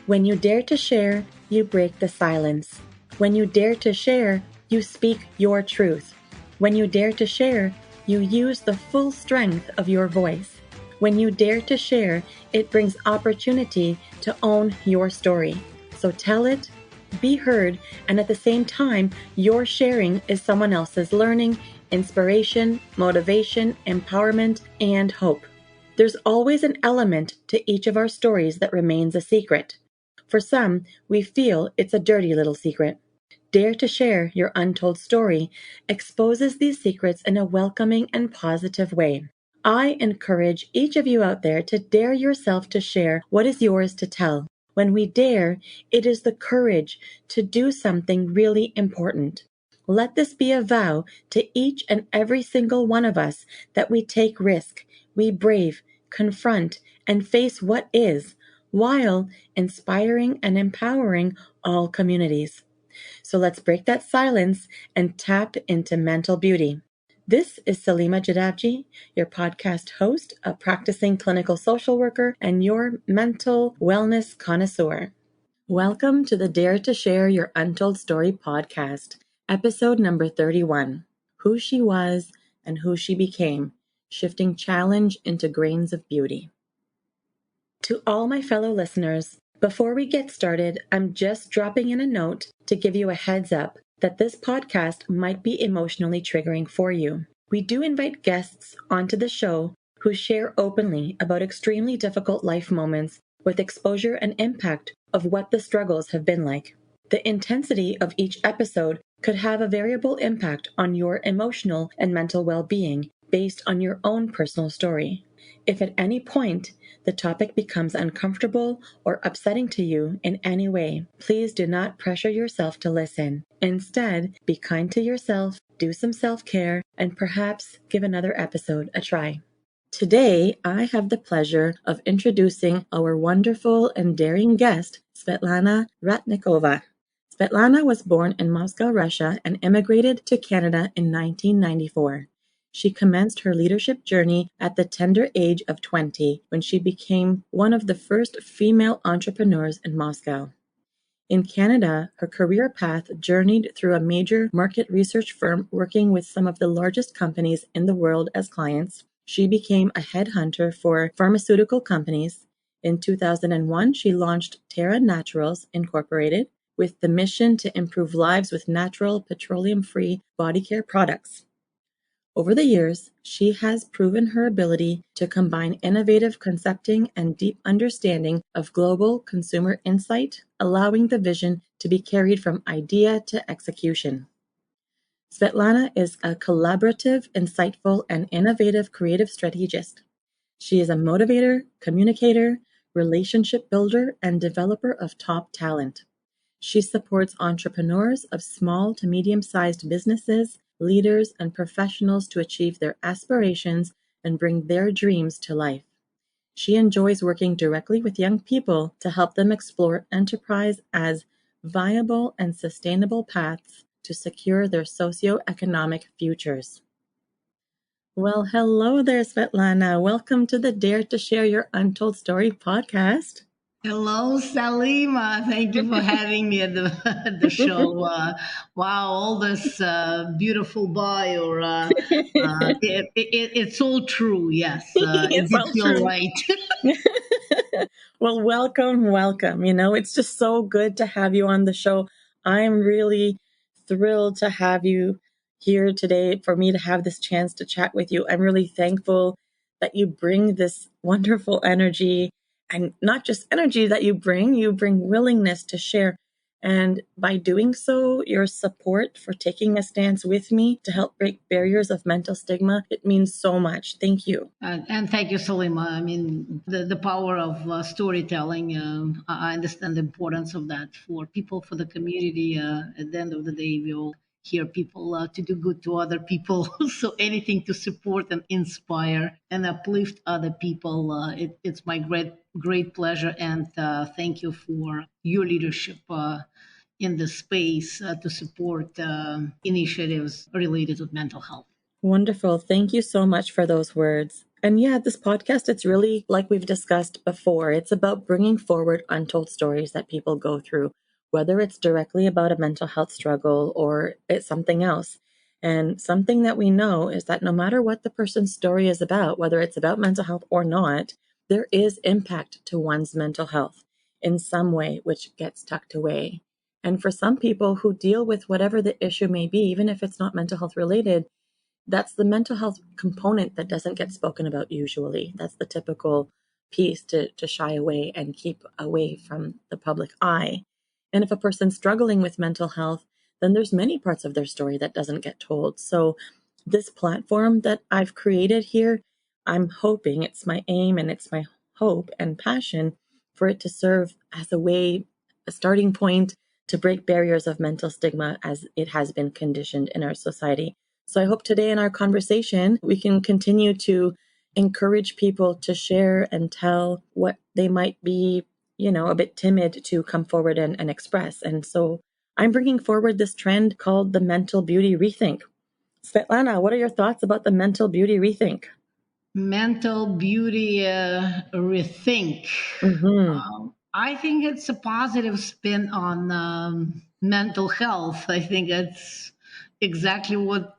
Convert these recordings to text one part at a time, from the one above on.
When you dare to share, you break the silence. When you dare to share, you speak your truth. When you dare to share, you use the full strength of your voice. When you dare to share, it brings opportunity to own your story. So tell it, be heard, and at the same time, your sharing is someone else's learning, inspiration, motivation, empowerment, and hope. There's always an element to each of our stories that remains a secret. For some, we feel it's a dirty little secret. Dare to share your untold story exposes these secrets in a welcoming and positive way. I encourage each of you out there to dare yourself to share what is yours to tell. When we dare, it is the courage to do something really important. Let this be a vow to each and every single one of us that we take risk, we brave, confront, and face what is, while inspiring and empowering all communities. So let's break that silence and tap into mental beauty. This is Salima Jadavji, your podcast host, a practicing clinical social worker, and your mental wellness connoisseur. Welcome to the Dare to Share Your Untold Story podcast, episode number 31, Who She Was and Who She Became, Shifting Challenge into Grains of Beauty. To all my fellow listeners, before we get started, I'm just dropping in a note to give you a heads up that this podcast might be emotionally triggering for you. We do invite guests onto the show who share openly about extremely difficult life moments with exposure and impact of what the struggles have been like. The intensity of each episode could have a variable impact on your emotional and mental well-being based on your own personal story. If at any point the topic becomes uncomfortable or upsetting to you in any way, please do not pressure yourself to listen. Instead, be kind to yourself, do some self-care, and perhaps give another episode a try. Today, I have the pleasure of introducing our wonderful and daring guest, Svetlana Ratnikova. Svetlana was born in Moscow, Russia, and immigrated to Canada in 1994. She commenced her leadership journey at the tender age of 20 when she became one of the first female entrepreneurs in Moscow. In Canada, her career path journeyed through a major market research firm working with some of the largest companies in the world as clients. She became a headhunter for pharmaceutical companies. In 2001, she launched Terra Naturals Incorporated with the mission to improve lives with natural, petroleum-free body care products. Over the years, she has proven her ability to combine innovative concepting and deep understanding of global consumer insight, allowing the vision to be carried from idea to execution. Svetlana is a collaborative, insightful, and innovative creative strategist. She is a motivator, communicator, relationship builder, and developer of top talent. She supports entrepreneurs of small to medium-sized businesses, leaders, and professionals to achieve their aspirations and bring their dreams to life. She enjoys working directly with young people to help them explore enterprise as viable and sustainable paths to secure their socioeconomic futures. Well, hello there, Svetlana. Welcome to the Dare to Share Your Untold Story podcast. Hello, Salima. Thank you for having me at the show. Wow, all this beautiful bio. It's all true. Yes, it It's did all feel true. right. Well, welcome. It's just so good to have you on the show. I'm really thrilled to have you here today for me to have this chance to chat with you. I'm really thankful that you bring this wonderful energy, and not just energy that you bring willingness to share. And by doing so, your support for taking a stance with me to help break barriers of mental stigma, it means so much. Thank you. And thank you, Salima. I mean, the power of storytelling. I understand the importance of that for people, for the community. At the end of the day, we all hear people to do good to other people. So anything to support and inspire and uplift other people, it's my great pleasure. And thank you for your leadership in the space to support initiatives related to mental health. Wonderful. Thank you so much for those words. And yeah, this podcast, it's really like we've discussed before. It's about bringing forward untold stories that people go through, whether it's directly about a mental health struggle or it's something else. And something that we know is that no matter what the person's story is about, whether it's about mental health or not, there is impact to one's mental health in some way, which gets tucked away. And for some people who deal with whatever the issue may be, even if it's not mental health related, that's the mental health component that doesn't get spoken about usually. That's the typical piece to shy away and keep away from the public eye. And if a person's struggling with mental health, then there's many parts of their story that doesn't get told. So this platform that I've created here, I'm hoping, it's my aim and it's my hope and passion for it to serve as a way, a starting point to break barriers of mental stigma as it has been conditioned in our society. So I hope today in our conversation, we can continue to encourage people to share and tell what they might be, a bit timid to come forward and express. And so I'm bringing forward this trend called the mental beauty rethink. Svetlana, what are your thoughts about the mental beauty rethink? Mental beauty rethink. Mm-hmm. I think it's a positive spin on mental health. I think it's exactly what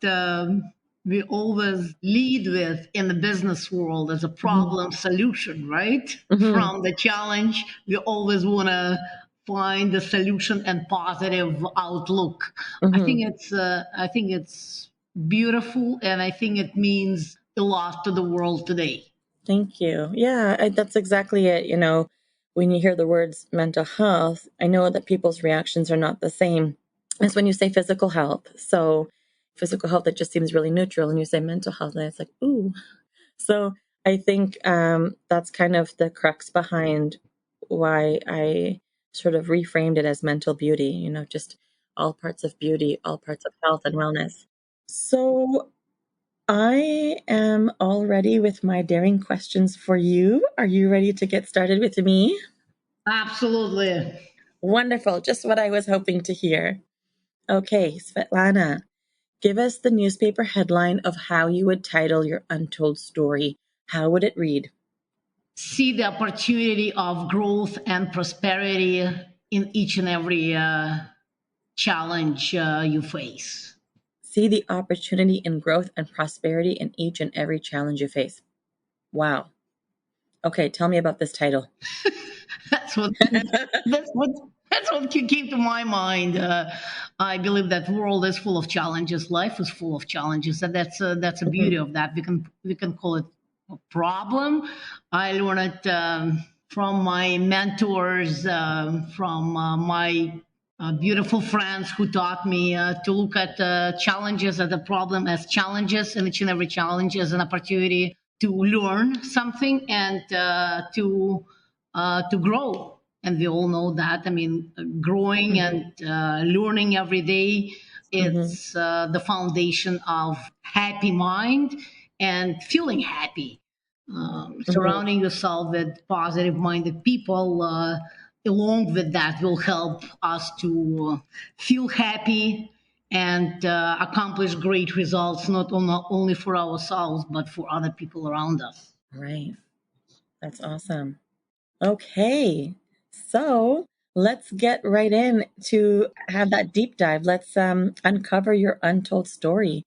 we always lead with in the business world as a Mm-hmm. problem solution, right? Mm-hmm. From the challenge, we always want to find the solution and positive outlook. Mm-hmm. I think it's beautiful, and I think it means a lot to the world today. Thank you. Yeah, that's exactly it. When you hear the words mental health, I know that people's reactions are not the same as when you say physical health. So, physical health, it just seems really neutral. And you say mental health, and it's like, ooh. So, I think that's kind of the crux behind why I sort of reframed it as mental beauty, just all parts of beauty, all parts of health and wellness. So, I am all ready with my daring questions for you. Are you ready to get started with me? Absolutely. Wonderful. Just what I was hoping to hear. Okay, Svetlana, give us the newspaper headline of how you would title your untold story. How would it read? See the opportunity of growth and prosperity in each and every challenge you face. See the opportunity in growth and prosperity in each and every challenge you face. Wow. Okay, tell me about this title. That's what that's what that's what came to my mind. I believe that world is full of challenges. Life is full of challenges, and that's a beauty Mhm, of that. We can call it a problem. I learned it from my mentors, from my beautiful friends who taught me to look at challenges as a problem as challenges, and each and every challenge as an opportunity to learn something and to grow. And we all know that. I mean, growing mhm, and learning every day, mhm, it's the foundation of happy mind and feeling happy. mhm, Surrounding yourself with positive minded people along with that will help us to feel happy and accomplish great results, not only for ourselves but for other people around us. right. That's awesome. Okay, so let's get right in to have that deep dive. Let's uncover your untold story.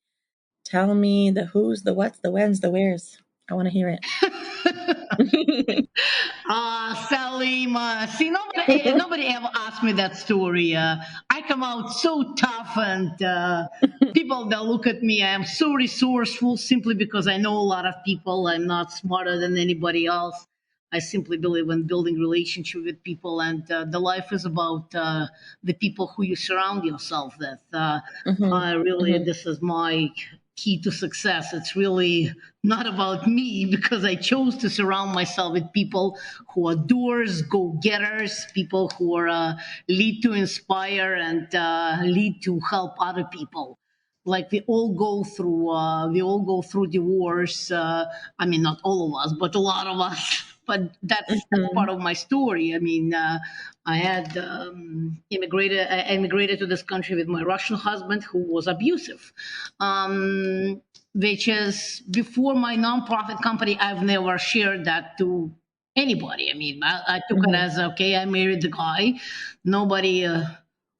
Tell me the who's, the what's, the when's, the where's. I want to hear it. Salima, see, nobody ever asked me that story. I come out so tough, and people that look at me, I am so resourceful simply because I know a lot of people. I'm not smarter than anybody else. I simply believe in building relationship with people, and the life is about the people who you surround yourself with. Hmm. Really, Hmm. this is my key to success. It's really not about me because I chose to surround myself with people who are doers, go getters, people who are lead to inspire and lead to help other people. Like we all go through divorce. I mean, not all of us, but a lot of us. But that's part Hmm. of my story. I mean, I had immigrated to this country with my Russian husband who was abusive. Um, which is before my nonprofit company. I've never shared that to anybody. I mean, I took it as okay. I married the guy. Nobody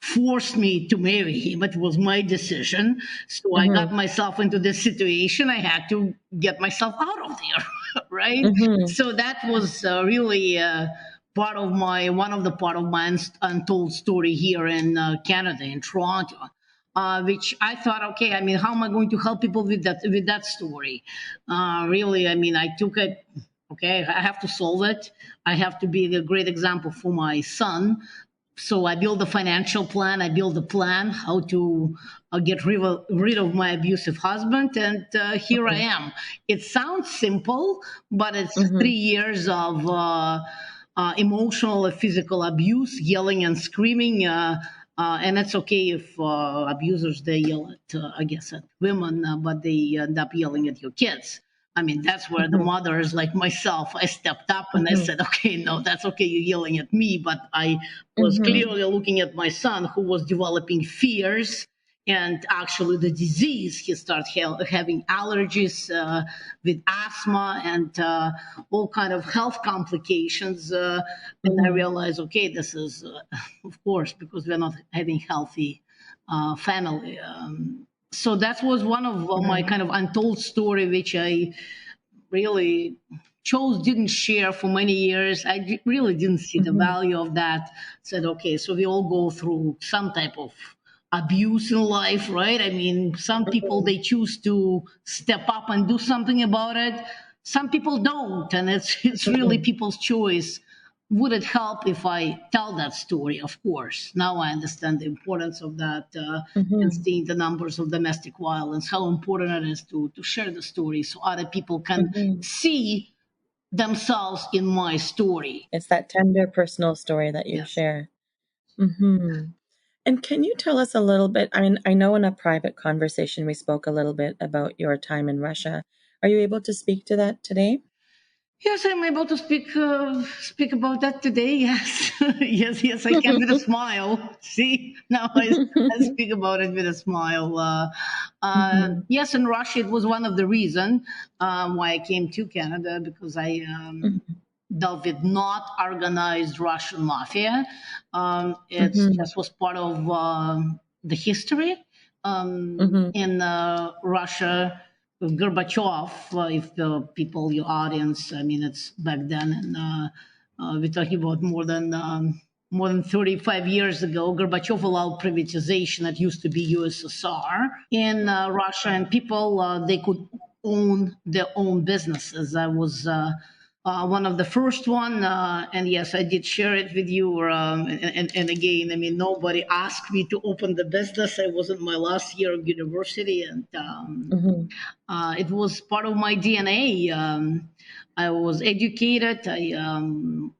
forced me to marry him. It was my decision. So I got myself into this situation. I had to get myself out of there, right? So that was really part of my one of the part of my untold story here in Canada, in Toronto. Which I thought, okay, I mean, how am I going to help people with that story? Really, I mean, I took it. Okay, I have to solve it. I have to be a great example for my son. So I build a financial plan. I build a plan how to get rid of my abusive husband, and here I am. It sounds simple, but it's 3 years of emotional and physical abuse, yelling and screaming. And it's okay if abusers they yell at, I guess, at women, but they end up yelling at your kids. I mean, that's where the mothers, like myself, I stepped up and I said, okay, no, that's okay, you're yelling at me. But I was clearly looking at my son who was developing fears and actually the disease. He started having allergies with asthma and all kind of health complications. And I realized, okay, this is, of course, because we're not having healthy family. So that was one of my kind of untold story, which I really didn't share for many years. I really didn't see the value of that. Said, okay, so we all go through some type of abuse in life, right? I mean, some people they choose to step up and do something about it. Some people don't, and it's really people's choice. Would it help if I tell that story? Of course. Now I understand the importance of that and seeing the numbers of domestic violence, how important it is to share the story so other people can see themselves in my story. It's that tender personal story that you share. And can you tell us a little bit? I mean, I know in a private conversation we spoke a little bit about your time in Russia. Are you able to speak to that today? Yes, I'm able to speak about that today. Yes, yes, I can with a smile. See, now I speak about it with a smile. Yes, in Russia, it was one of the reason why I came to Canada because I dealt with not organized Russian mafia. It just was part of the history in Russia. With Gorbachev, if the people, your audience, I mean, it's back then, and we're talking about more than 35 years ago. Gorbachev allowed privatization that used to be USSR in Russia, and people they could own their own businesses. I was one of the first one, and yes, I did share it with you. And again, I mean, nobody asked me to open the business. I was in my last year of university, and it was part of my DNA. I was educated. I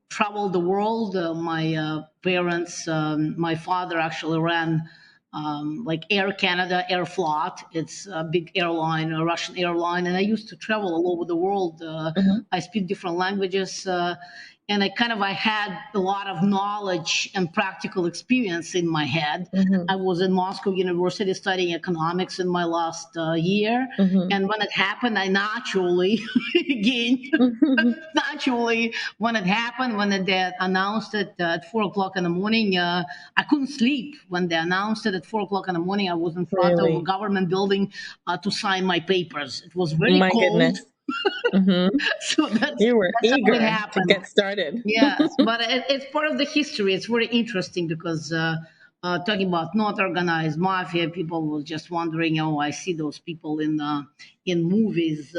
traveled the world. My parents, my father actually ran like Air Canada, Airflot. It's a big airline, a Russian airline, and I used to travel all over the world. I speak different languages, and I had a lot of knowledge and practical experience in my head. I was in Moscow University studying economics in my last year, and when it happened, I naturally, again, naturally, when it happened, when they announced it at 4 o'clock in the morning, I couldn't sleep. When they announced it at 4 o'clock in the morning, I was in front of a government building to sign my papers. It was very My cold. Goodness. So You were that's how it eager to happened. get started. Yes, but it's part of the history. It's very interesting because talking about not organized mafia, people were just wondering, oh, I see those people in movies.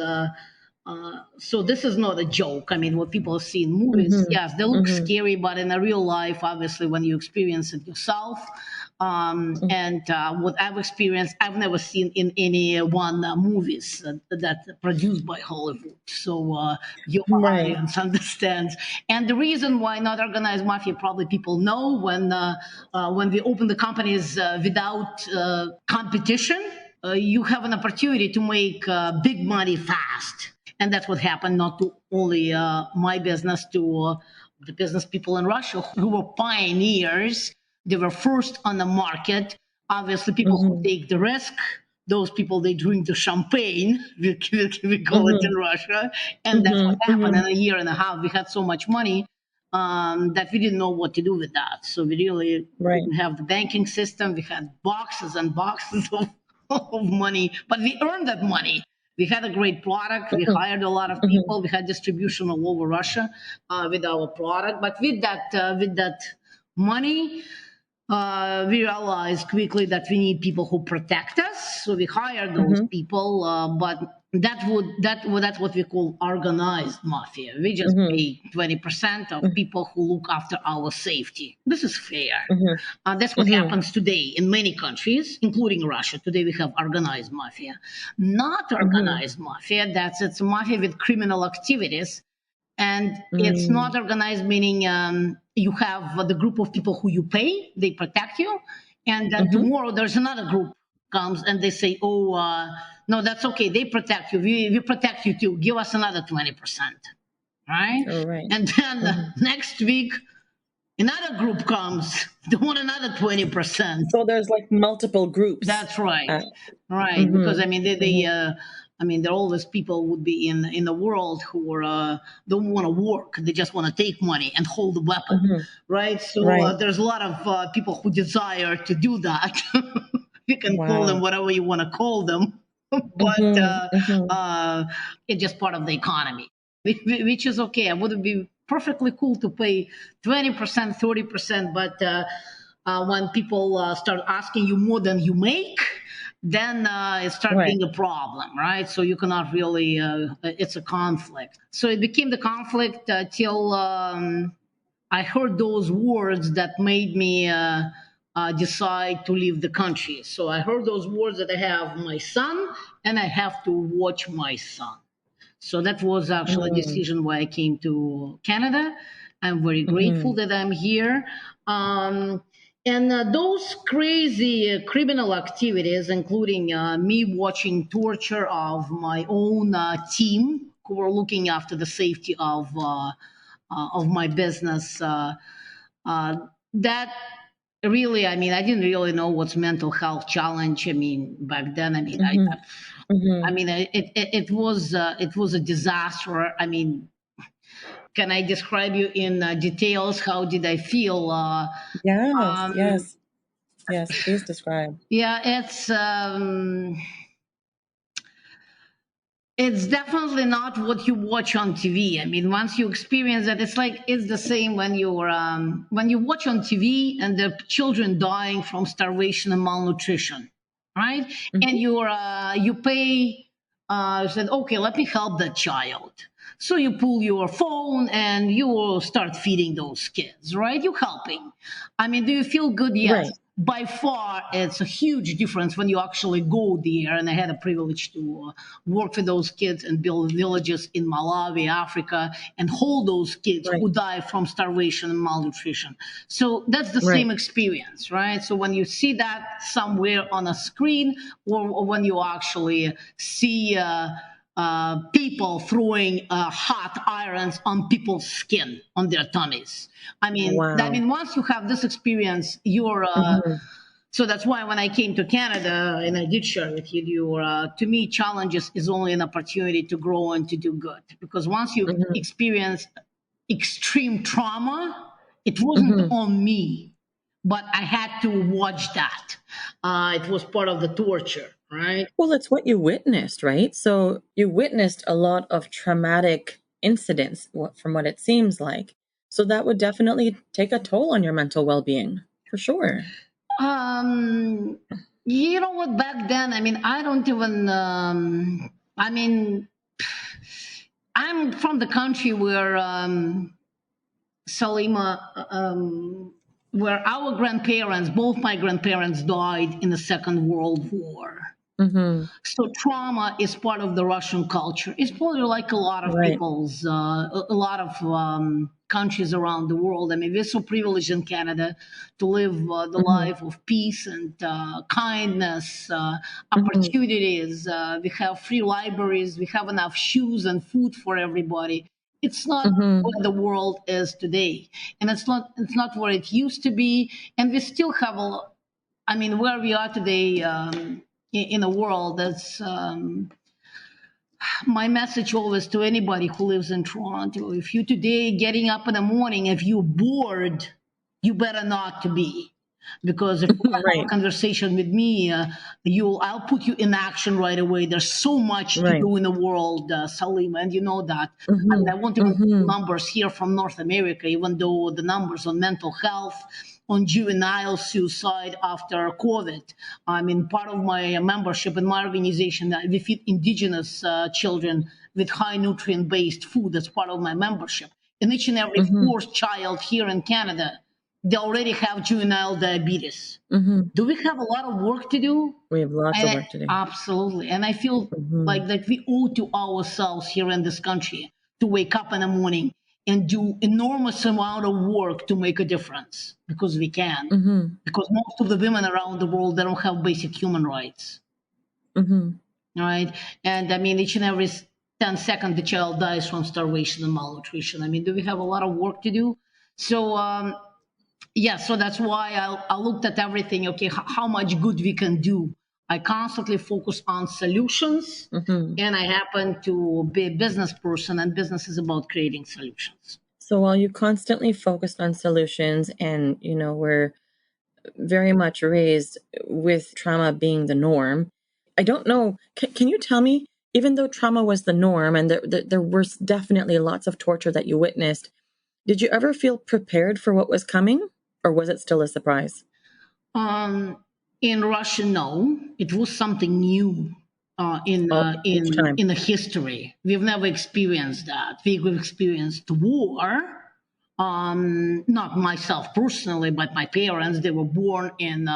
So this is not a joke. I mean, what people see in movies, yes, they look scary, but in a real life, obviously, when you experience it yourself, and what I've experienced, I've never seen in any one movies that produced by Hollywood. So your audience understands. And the reason why not organized mafia, probably people know when we open the companies without competition, you have an opportunity to make big money fast. And that's what happened not to only my business, to the business people in Russia who were pioneers. They were first on the market. Obviously, people who take the risk, those people, they drink the champagne, we call it in Russia, and that's what happened. In a year and a half, we had so much money that we didn't know what to do with that. So we really Right. didn't have the banking system. We had boxes and boxes of money, but we earned that money. We had a great product. We hired a lot of people. We had distribution all over Russia with our product. But with that money, we realized quickly that we need people who protect us. So we hired those people, but that's what we call organized mafia. We just pay 20% of people who look after our safety. This is fair. That's what happens today in many countries, including Russia. Today we have organized mafia. Not organized mafia, it's a mafia with criminal activities. And it's not organized, meaning you have the group of people who you pay, they protect you, and then tomorrow there's another group comes and they say, oh, no, that's okay, they protect you, we protect you too, give us another 20%, right? Oh, right. And then next week another group comes, they want another 20%. So there's like multiple groups. That's right. Right. Because I mean, there are always people would be in the world who are, don't want to work. They just want to take money and hold a weapon. Right. So there's a lot of people who desire to do that. You can call them whatever you want to call them, but it's just part of the economy, which is okay. It would be perfectly cool to pay 20%, 30%, but when people start asking you more than you make, then it starts being a problem, right? So you cannot really, it's a conflict. So it became the conflict till I heard those words that made me decide to leave the country. So I heard those words that I have my son and I have to watch my son. So that was actually a decision why I came to Canada. I'm very grateful that I'm here. And those crazy criminal activities, including me watching torture of my own team who were looking after the safety of my business, that really, I mean, I didn't really know what's mental health challenge. I mean, back then, I mean, I mean, it was a disaster. I mean, can I describe you in details? How did I feel? Yes, please describe. Yeah, it's definitely not what you watch on TV. I mean, once you experience it, it's the same when you watch on TV and the children dying from starvation and malnutrition, right? And you pay. You said, okay, let me help that child. So you pull your phone and you will start feeding those kids, right? You're helping. I mean, do you feel good? Yes. Right. By far, it's a huge difference when you actually go there. And I had a privilege to work with those kids and build villages in Malawi, Africa, and hold those kids who die from starvation and malnutrition. So that's the same experience, right? So when you see that somewhere on a screen, or when you actually see people throwing hot irons on people's skin, on their tummies. I mean, once you have this experience, you're. So that's why when I came to Canada, and I did share with you, to me, challenges is only an opportunity to grow and to do good. Because once you experience extreme trauma, it wasn't on me, but I had to watch that. It was part of the torture. Right. Well, it's what you witnessed, right? So you witnessed a lot of traumatic incidents, from what it seems like. So that would definitely take a toll on your mental well-being, for sure. You know what? Back then, I mean, I don't even. I mean, I'm from the country where Salima. Where our grandparents, both my grandparents, died in the Second World War. So trauma is part of the Russian culture. It's probably like a lot of people's, a lot of countries around the world. I mean, we're so privileged in Canada to live the life of peace and kindness, opportunities. We have free libraries. We have enough shoes and food for everybody. It's not what the world is today, and it's not where it used to be. And we still have where we are today. in a world that's my message always to anybody who lives in Toronto. If you today getting up in the morning, if you're bored, you better not to be. Because if you have a Right. conversation with me, I'll put you in action right away. There's so much to Right. do in the world, Salim, and you know that. I mean, Mm-hmm. I won't even put Mm-hmm. numbers here from North America, even though the numbers on mental health, on juvenile suicide after COVID. I mean, part of my membership in my organization, we feed indigenous children with high nutrient-based food. That's part of my membership. And each and every Mm-hmm. fourth child here in Canada, they already have juvenile diabetes. Mm-hmm. Do we have a lot of work to do? We have lots of work to do. Absolutely. And I feel Mm-hmm. like that we owe to ourselves here in this country to wake up in the morning and do enormous amount of work to make a difference because we can. Mm-hmm. Because most of the women around the world, they don't have basic human rights. Mm-hmm. Right. And I mean, each and every 10 seconds, the child dies from starvation and malnutrition. I mean, do we have a lot of work to do? So, yeah, so that's why I looked at everything. Okay, how much good we can do. I constantly focus on solutions, Mm-hmm. and I happen to be a business person, and business is about creating solutions. So while you constantly focused on solutions and, we're very much raised with trauma being the norm, I don't know, can you tell me, even though trauma was the norm and there was definitely lots of torture that you witnessed, did you ever feel prepared for what was coming, or was it still a surprise? Um, in Russia, no, it was something new Oh, each time. in the history. We've never experienced that. We've experienced war. Not myself personally, but my parents. They were born in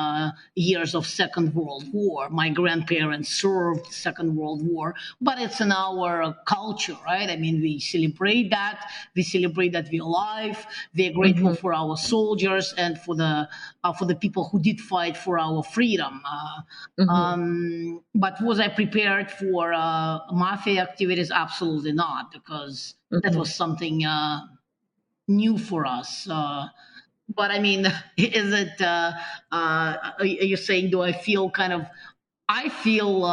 years of Second World War. My grandparents served Second World War, but it's in our culture, right? I mean, we celebrate that. We celebrate that we're alive. We're grateful Mm-hmm. for our soldiers and for the people who did fight for our freedom. Mm-hmm. But was I prepared for mafia activities? Absolutely not, because that Mm-hmm. was something new for us. But I mean, is it? Are you saying? Do I feel kind of? I feel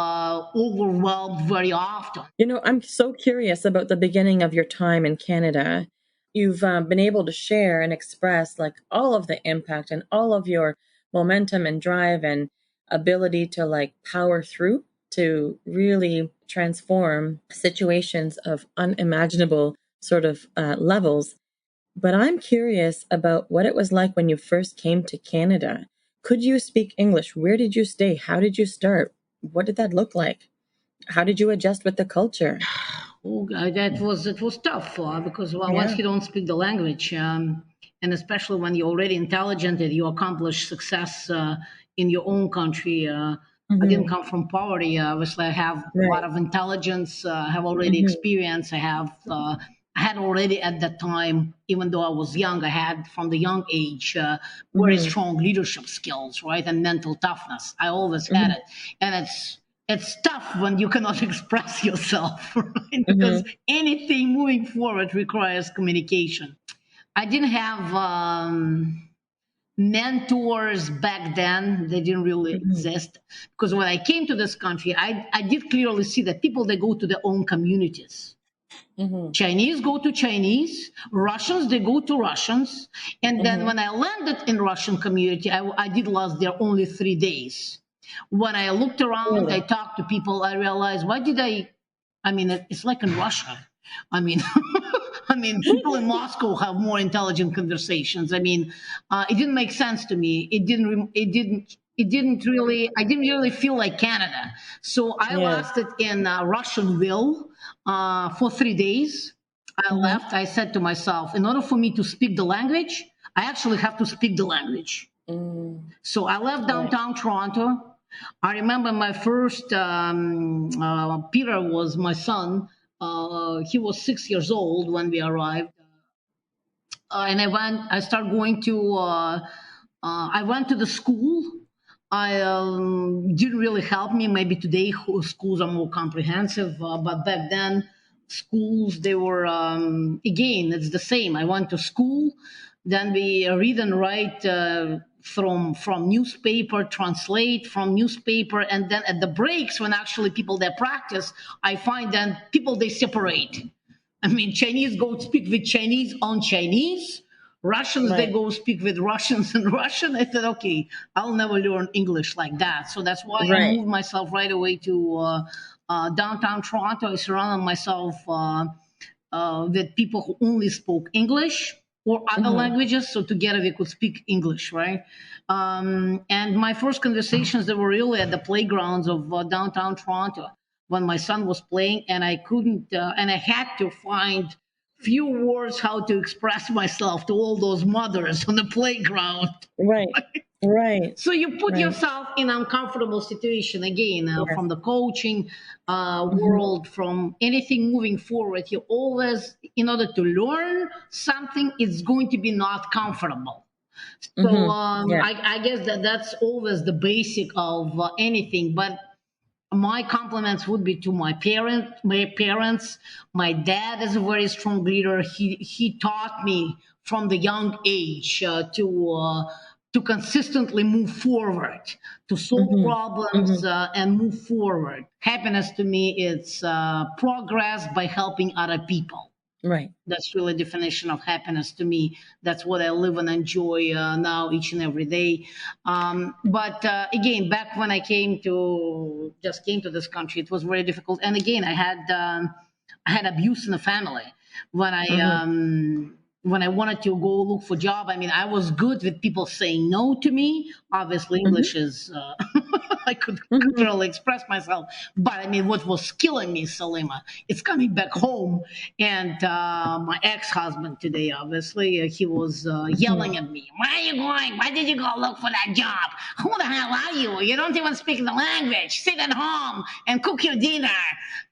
overwhelmed very often. I'm so curious about the beginning of your time in Canada. You've been able to share and express like all of the impact and all of your momentum and drive and ability to like power through to really transform situations of unimaginable sort of levels. But I'm curious about what it was like when you first came to Canada. Could you speak English? Where did you stay? How did you start? What did that look like? How did you adjust with the culture? Oh, that was it was tough because well, once Yeah. you don't speak the language, and especially when you're already intelligent and you accomplish success in your own country. I didn't Hmm. come from poverty. Obviously, I have a lot Right. of intelligence. I have already Hmm. experience. I had already at that time, even though I was young, I had from the young age very Hmm. strong leadership skills, right, and mental toughness. I always had Hmm. it, and it's tough when you cannot express yourself, right? Because Hmm. anything moving forward requires communication. I didn't have mentors back then. They didn't really Hmm. exist because when I came to this country, I did clearly see that people, they go to their own communities. Hmm. Chinese go to Chinese, Russians, they go to Russians. And then Hmm. when I landed in Russian community, I did last there only 3 days. When I looked around, I Really? talked to people, I realized, I mean, it's like in Russia. I mean, I mean, people in Moscow have more intelligent conversations. I mean, it didn't make sense to me. I didn't really feel like Canada. So I Yeah. lasted in Russianville for 3 days. I Hmm. left. I said to myself, in order for me to speak the language, I actually have to speak the language. Mm. So I left Right. downtown Toronto. I remember my first, Peter was my son. He was 6 years old when we arrived. And I started going to, I went to the school. I didn't really help me. Maybe today schools are more comprehensive, but back then schools, they were again, it's the same. I went to school, then we read and write from newspaper, translate from newspaper, and then at the breaks when actually people they practice, I find that people they separate. I mean, Chinese go speak with Chinese on Chinese. Russians, they Right. go speak with Russians in Russian. I said, okay, I'll never learn English like that. So that's why I Right. moved myself right away to downtown Toronto. I surrounded myself with people who only spoke English or other Mhm. languages. So together we could speak English, right? And my first conversations, they were really at the playgrounds of downtown Toronto when my son was playing, and I couldn't, and I had to find few words how to express myself to all those mothers on the playground. Right. Right. So you put Right. yourself in uncomfortable situation again, Yes. from the coaching Mhm. world, from anything moving forward. You always, in order to learn something, it's going to be not comfortable. So Mhm. Yeah. I guess that's always the basic of anything. But my compliments would be to my parents. My dad is a very strong leader. He taught me from the young age to consistently move forward, to solve Mhm. problems, Mhm. and move forward. Happiness to me is progress by helping other people. Right. That's really the definition of happiness to me. That's what I live and enjoy now each and every day. But again, back when I came to this country, it was very difficult. And again, I had abuse in the family when I Mhm. um, when I wanted to go look for a job. I mean, I was good with people saying no to me. Obviously, Mhm. English is I could Mhm. really express myself. But I mean, what was killing me, Salima, it's coming back home, and my ex-husband today, obviously, he was Mhm. yelling at me. Where are you going? Why did you go look for that job? Who the hell are you? You don't even speak the language. Sit at home and cook your dinner.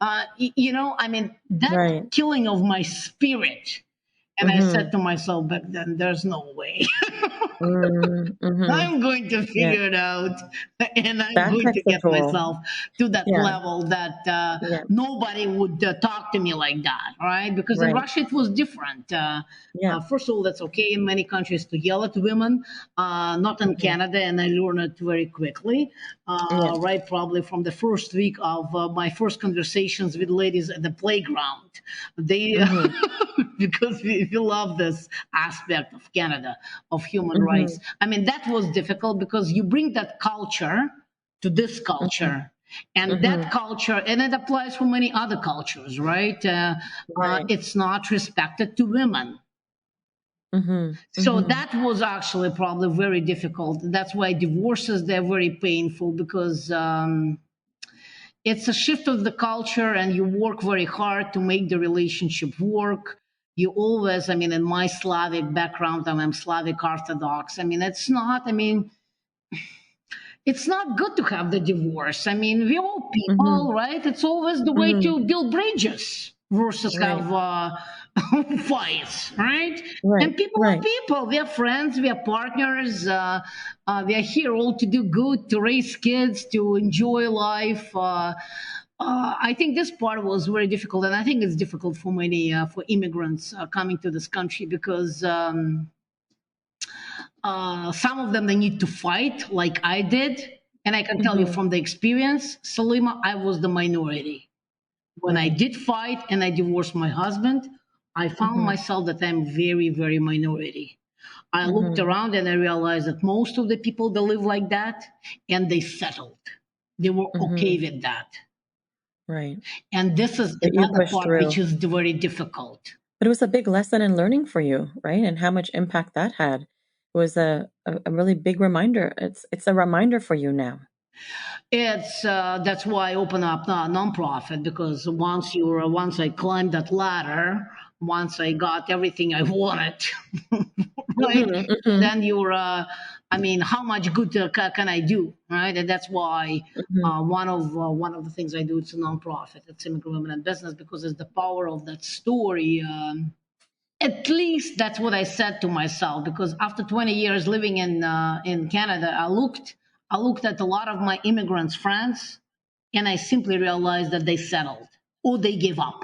I mean, that Right. killing of my spirit. And I said Mhm. to myself back then, there's no way. Mm. Mhm. I'm going to Yeah. figure it out, and I'm That going takes to a get toll. myself to that Yeah. level that Yeah. nobody would talk to me like that, right? Because in Right. Russia it was different. Yeah. First of all, that's okay in many countries to yell at women, not in Mhm. Canada, and I learned it very quickly, Yeah. right? Probably from the first week of my first conversations with ladies at the playground. They, Mhm. because we love this aspect of Canada, of human rights. Mhm. I mean, that was difficult because you bring that culture to this Mhm. culture, and that Mhm. culture, and it applies for many other cultures, right? Right. It's not respected to women. Mhm. So Mhm. that was actually probably very difficult. That's why divorces, they're very painful, because it's a shift of the culture, and you work very hard to make the relationship work. You always, I mean, in my Slavic background, I'm Slavic Orthodox. I mean, it's not good to have the divorce. I mean, we're all Mhm. people, right? It's always the way Mhm. to build bridges versus Right. have fights, right? Right. And people are Right. people. We are friends. We are partners. We are here all to do good, to raise kids, to enjoy life. I think this part was very difficult, and I think it's difficult for many for immigrants coming to this country, because some of them they need to fight like I did. And I can tell you Mhm. from the experience, Salima, I was the minority. When I Right. did fight and I divorced my husband, I found Mhm. myself that I'm very, very minority. I looked Mhm. around and I realized that most of the people that live like that, and they settled. They were okay Mhm. with that. Right. And this is But you another pushed part which through. is very difficult. But it was a big lesson in learning for you, right? And how much impact that had. It was a really big reminder. It's a reminder for you now. It's That's why I open up a nonprofit, because once I climbed that ladder, once I got everything I wanted, right? Mhm. Mhm. Then I mean, how much good can I do, right? And that's why Mhm. one of the things I do, it's a nonprofit. It's Immigrant Women in Business, because it's the power of that story. At least that's what I said to myself, because after 20 years living in Canada, I looked at a lot of my immigrants friends, and I simply realized that they settled or they gave up.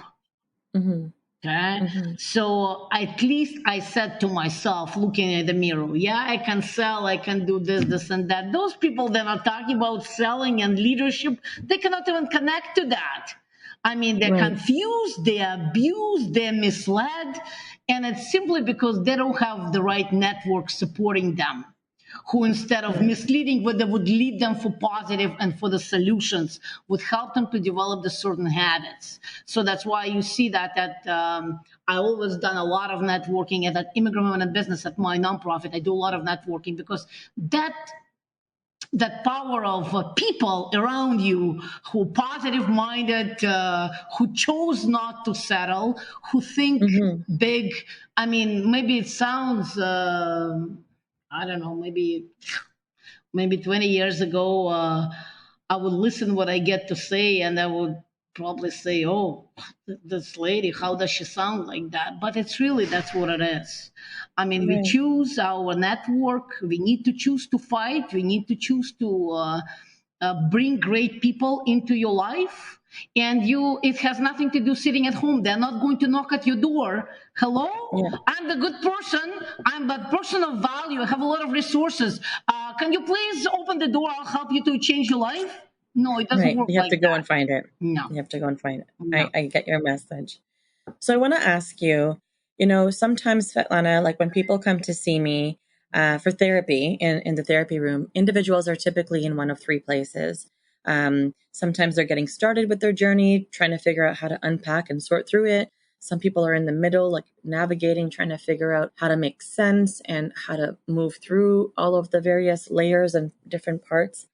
Mhm. Okay. Mm-hmm. So at least I said to myself, looking at the mirror, yeah, I can sell, I can do this, this, and that. Those people that are talking about selling and leadership, they cannot even connect to that. I mean, they're Right. confused, they're abused, they're misled, and it's simply because they don't have the right network supporting them, who instead of Right. misleading, where they would lead them for positive and for the solutions, would help them to develop the certain habits. So that's why you see that I always done a lot of networking at that immigrant women in business at my nonprofit. I do a lot of networking because that power of people around you who positive minded, who chose not to settle, who think Mm-hmm. big. I mean, maybe it sounds I don't know, maybe 20 years ago, I would listen what I get to say, and I would probably say, "Oh, this lady, how does she sound like that?" But it's really that's what it is. I mean, we Right. choose our network. We need to choose to fight. We need to choose to bring great people into your life. And it has nothing to do sitting at home. They're not going to knock at your door. Hello, Yeah. I'm the good person. I'm the person of value. I have a lot of resources. Can you please open the door? I'll help you to change your life. No, it doesn't Right. work You have like to go that. and find it. No, You have to go and find it. no. I get your message. So I want to ask you, sometimes, Svetlana, like when people come to see me for therapy in the therapy room, individuals are typically in one of three places. Sometimes they're getting started with their journey, trying to figure out how to unpack and sort through it. Some people are in the middle, like navigating, trying to figure out how to make sense and how to move through all of the various layers and different parts.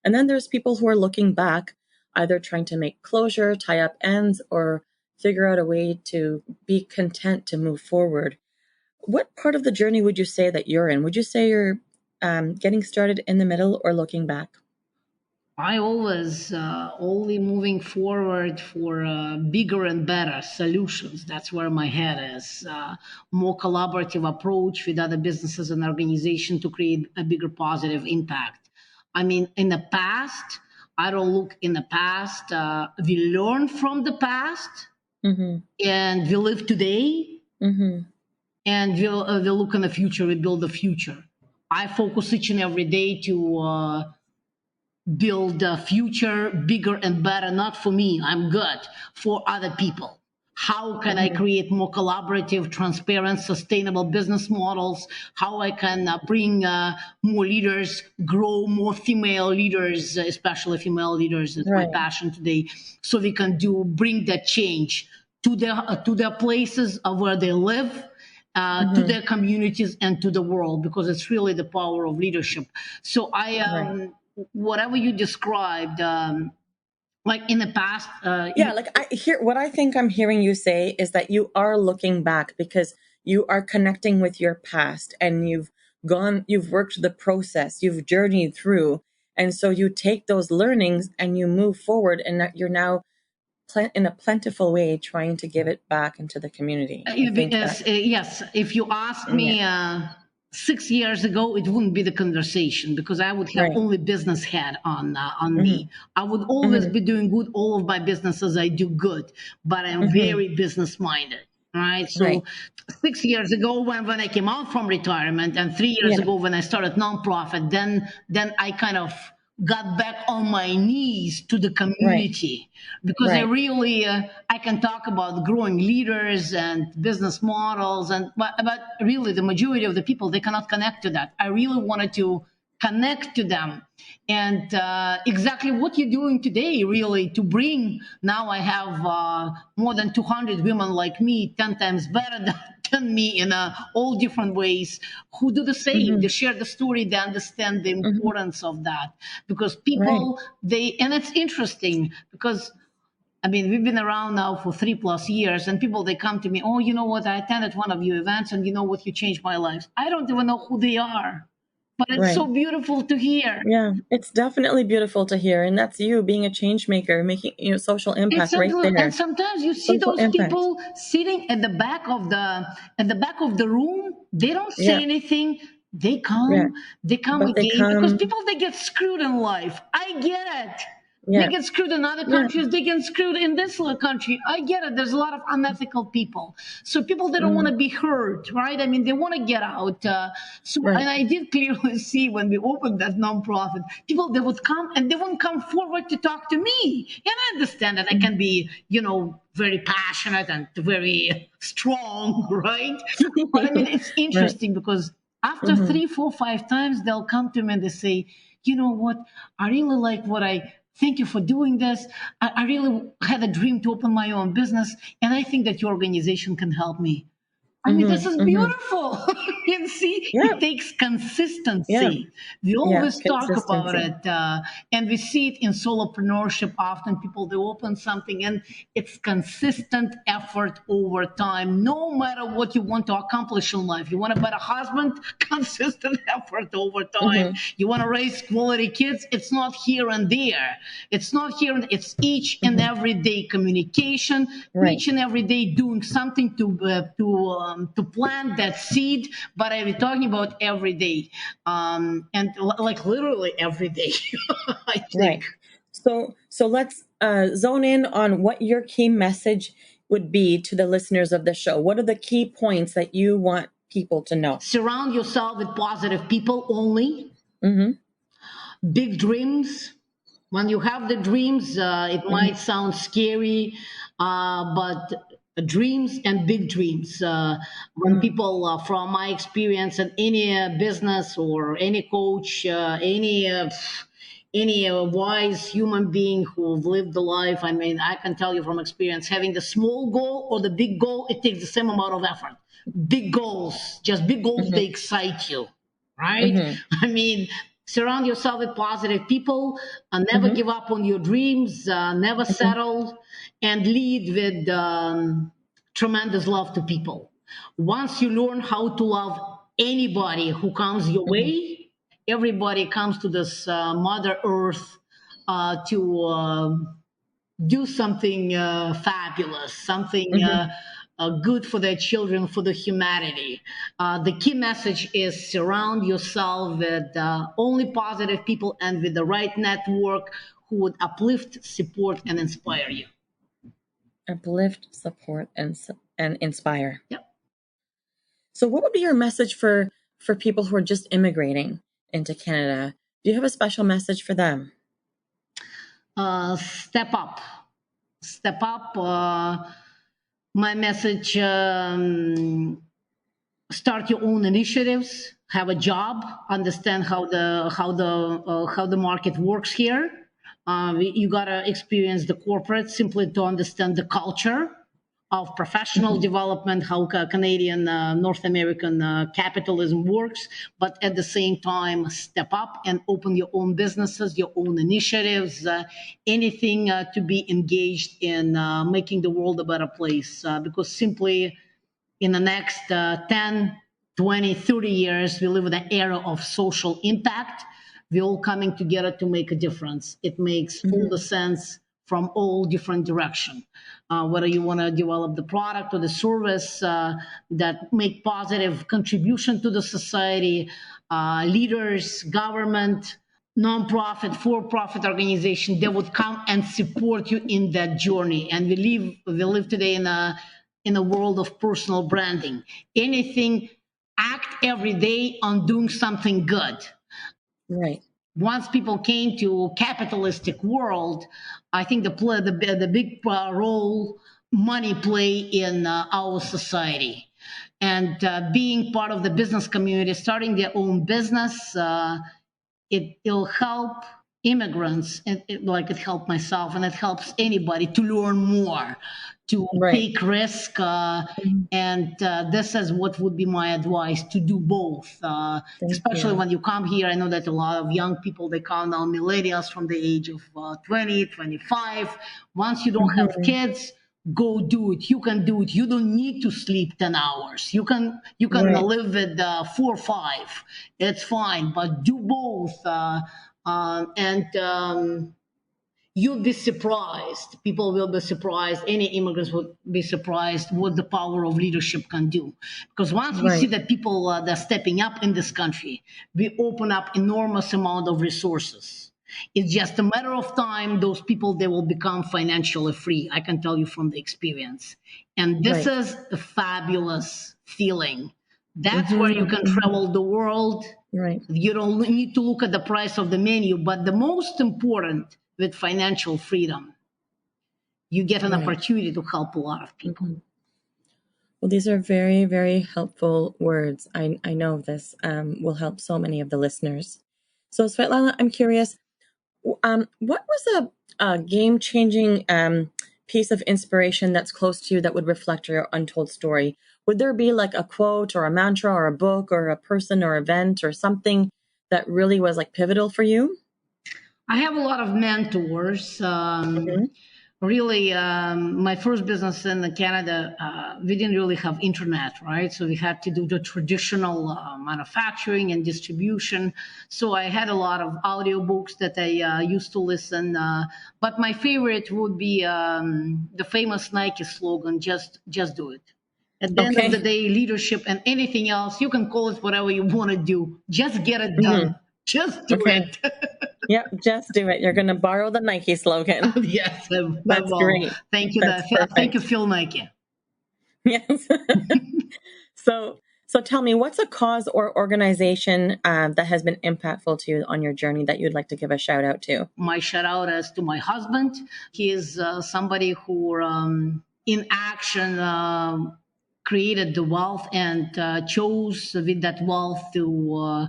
And then there's people who are looking back, either trying to make closure, tie up ends, or figure out a way to be content to move forward. What part of the journey would you say that you're in? Would you say you're getting started in the middle or looking back? I always only moving forward for bigger and better solutions. That's where my head is. More collaborative approach with other businesses and organizations to create a bigger positive impact. I mean, in the past, I don't look in the past. We learn from the past Mm-hmm. and we live today, Mm-hmm. and we'll look in the future. We build the future. I focus each and every day to build a future bigger and better, not for me, I'm good, for other people. How can I Mm-hmm. create more collaborative, transparent, sustainable business models? How I can bring more leaders, grow more female leaders, especially female leaders is my Right. passion today. So we can bring that change to their places of where they live, to Mm-hmm. their communities and to the world, because it's really the power of leadership. So Right. whatever you described, like in the past, Yeah, like I hear what I think I'm hearing you say is that you are looking back because you are connecting with your past and you've worked the process, you've journeyed through. And so you take those learnings and you move forward and that you're now in a plentiful way trying to give it back into the community. I think that, yes, if you ask yeah, me 6 years ago, it wouldn't be the conversation because I would have right. only business head on Hmm. me. I would always Hmm. be doing good. All of my businesses I do good, but I'm Hmm. very business minded. Right. So Right. 6 years ago when I came out from retirement, and 3 years Yeah. ago when I started nonprofit, then I kind of got back on my knees to the Right. community, because I Right. really I can talk about growing leaders and business models, but really the majority of the people, they cannot connect to that. I really wanted to connect to them, and exactly what you're doing today, really, to bring. Now I have more than 200 women like me, 10 times better than me in all different ways, who do the same. They Hmm. share the story, they understand the Hmm. importance of that, because Right. people, and it's interesting because I mean, we've been around now for 3+ years, and people, they come to me, oh, you know what? I attended one of your events, and you know what? You changed my life. I don't even know who they are, but it's Right. so beautiful to hear. Yeah, it's definitely beautiful to hear. And that's you being a change maker, making, social It's impact right unbelievable. And there. sometimes you see Social those impact. people sitting at the back of the room. They don't say Yeah. anything. They Yeah. come. They come But they again because come. people, they get screwed in life. I get it. They Yeah. get screwed in other Yeah. countries. They get screwed in this country. I get it. There's a lot of unethical people. So people, they don't want to be hurt, right? I mean, they want to get out. Right. And I did clearly see when we opened that nonprofit, people, they would come and they wouldn't come forward to talk to me. And I understand that I can be, very passionate and very strong, right? But I mean, it's Right. interesting because after 3, 4, 5 times, they'll come to me and they say, you know what? I really like what I thank you for doing this. I really had a dream to open my own business, and I think that your organization can help me. I mean, this is beautiful. You see, Yeah. it takes Yeah. consistency. We Yeah. always talk about Consistency. it, and we see it in solopreneurship. Often people, they open something, and it's consistent effort over time, no matter what you want to accomplish in life. You want a better husband, consistent effort over time. You want to raise quality kids, it's not here and there. It's not here, it's each and every day communication, Right. each and every day doing something to plant that seed. But I'm talking about every day, and like literally every day. I think. Right. So let's zone in on what your key message would be to the listeners of the show. What are the key points that you want people to know? Surround yourself with positive people only. Big dreams. When you have the dreams, it might sound scary, but dreams and big dreams. When people, from my experience in any business or any coach, any wise human being who've lived the life, I mean, I can tell you from experience, having the small goal or the big goal, it takes the same amount of effort. Big goals, just big goals, they excite you, right? I mean, surround yourself with positive people, never give up on your dreams, never settle, and lead with tremendous love to people. Once you learn how to love anybody who comes your way, everybody comes to this Mother Earth to do something fabulous, something good for their children, for the humanity. The key message is surround yourself with only positive people and with the right network who would uplift, support, and inspire you. Uplift, support, and inspire. Yep. So what would be your message for people who are just immigrating into Canada? Do you have a special message for them? Step up. Step up. My message, start your own initiatives, have a job, understand how the market works here. You gotta experience the corporate simply to understand the culture of professional development, how Canadian, North American capitalism works, but at the same time, step up and open your own businesses, your own initiatives, anything to be engaged in making the world a better place. Because simply in the next 10, 20, 30 years, we live in an era of social impact. We're all coming together to make a difference. It makes all the sense from all different directions. Whether you want to develop the product or the service that make positive contribution to the society, leaders, government, non-profit, for-profit organization, they would come and support you in that journey. And we live today in a world of personal branding. Anything, act every day on doing something good. Right. Once people came to capitalistic world, I think the big role money play in our society, and being part of the business community, starting their own business, it'll help immigrants, like it helped myself, and it helps anybody to learn more, to take risk, and this is what would be my advice: to do both. Especially when you come here, I know that a lot of young people, they come now, millennials from the age of 20, 25. Once you don't have kids, go do it. You can do it. You don't need to sleep 10 hours. You can live with 4 or 5. It's fine, but do both. And you'll be surprised. People will be surprised. Any immigrants would be surprised what the power of leadership can do. Because once we see that people they're stepping up in this country, we open up enormous amount of resources. It's just a matter of time. Those people, they will become financially free. I can tell you from the experience. And this Right. is a fabulous feeling. That's where you can Mm-hmm. travel the world. Right. You don't need to look at the price of the menu, but the most important with financial freedom, you get an Right. opportunity to help a lot of people. Mm-hmm. Well, these are very, very helpful words. I know this will help so many of the listeners. So, Svetlana, I'm curious, what was a game-changing piece of inspiration that's close to you that would reflect your untold story? Would there be like a quote or a mantra or a book or a person or event or something that really was like pivotal for you? I have a lot of mentors. Mm-hmm. Really, my first business in Canada, we didn't really have internet, right? So we had to do the traditional manufacturing and distribution. So I had a lot of audiobooks that I used to listen. But my favorite would be the famous Nike slogan, just do it. At the end of the Okay. day, leadership and anything else, you can call it whatever you want to do. Just get it Mm-hmm. done. Just do Okay. it. Yep. Just do it. You're going to borrow the Nike slogan. Yes, I That's will. great. Thank you. That's Thank you, perfect. Phil Nike. Yes. So, so tell me, what's a cause or organization that has been impactful to you on your journey that you'd like to give a shout out to? My shout out is to my husband. He is somebody who, in action, created the wealth and chose with that wealth to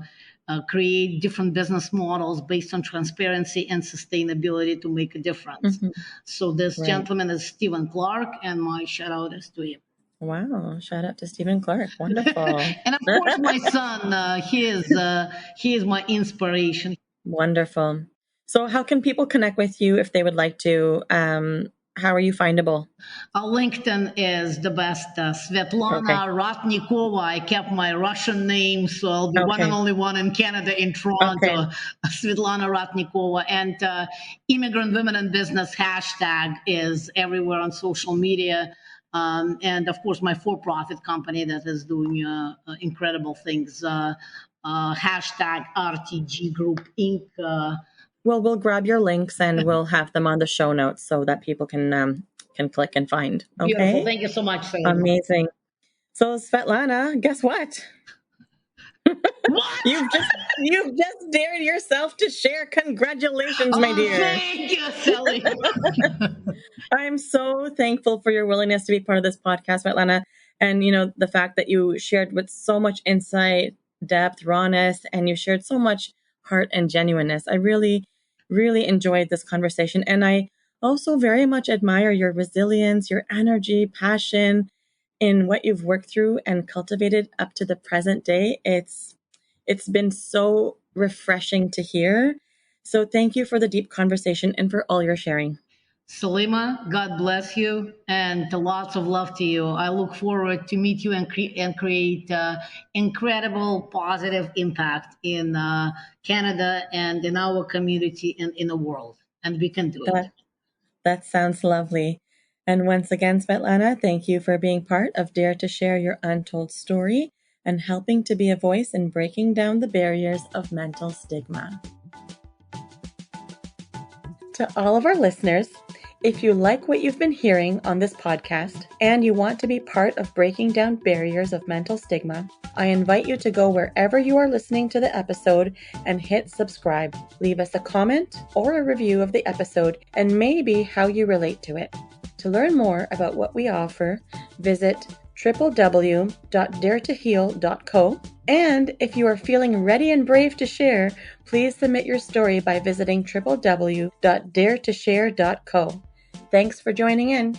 create different business models based on transparency and sustainability to make a difference. Mm-hmm. So this Right. gentleman is Stephen Clark, and my shout out is to him. Wow. Shout out to Stephen Clark. Wonderful. And of course, my son, he is my inspiration. Wonderful. So, how can people connect with you if they would like to? How are you findable? LinkedIn is the best. Okay. Svetlana Ratnikova. I kept my Russian name, so I'll be one and Okay. only one in Canada, in Okay. Toronto. Svetlana Ratnikova. And immigrant women in business hashtag is everywhere on social media. And of course, my for-profit company that is doing incredible things. Hashtag RTG Group Inc. Well, we'll grab your links and we'll have them on the show notes so that people can click and find. Beautiful. Okay. Thank you so much, Selena. Amazing. So, Svetlana, guess what? What? You've just dared yourself to share. Congratulations, my Oh, dear. thank you, Sally. I'm so thankful for your willingness to be part of this podcast, Svetlana. And the fact that you shared with so much insight, depth, rawness, and you shared so much heart and genuineness. I really, really enjoyed this conversation. And I also very much admire your resilience, your energy, passion in what you've worked through and cultivated up to the present day. It's been so refreshing to hear. So thank you for the deep conversation and for all your sharing. Salima, God bless you, and lots of love to you. I look forward to meet you and, create incredible positive impact in Canada and in our community and in the world. And we can do it. That sounds lovely. And once again, Svetlana, thank you for being part of Dare to Share Your Untold Story and helping to be a voice in breaking down the barriers of mental stigma. To all of our listeners, if you like what you've been hearing on this podcast and you want to be part of breaking down barriers of mental stigma, I invite you to go wherever you are listening to the episode and hit subscribe. Leave us a comment or a review of the episode and maybe how you relate to it. To learn more about what we offer, visit www.daretoheal.co. And if you are feeling ready and brave to share, please submit your story by visiting www.daretoshare.co. Thanks for joining in.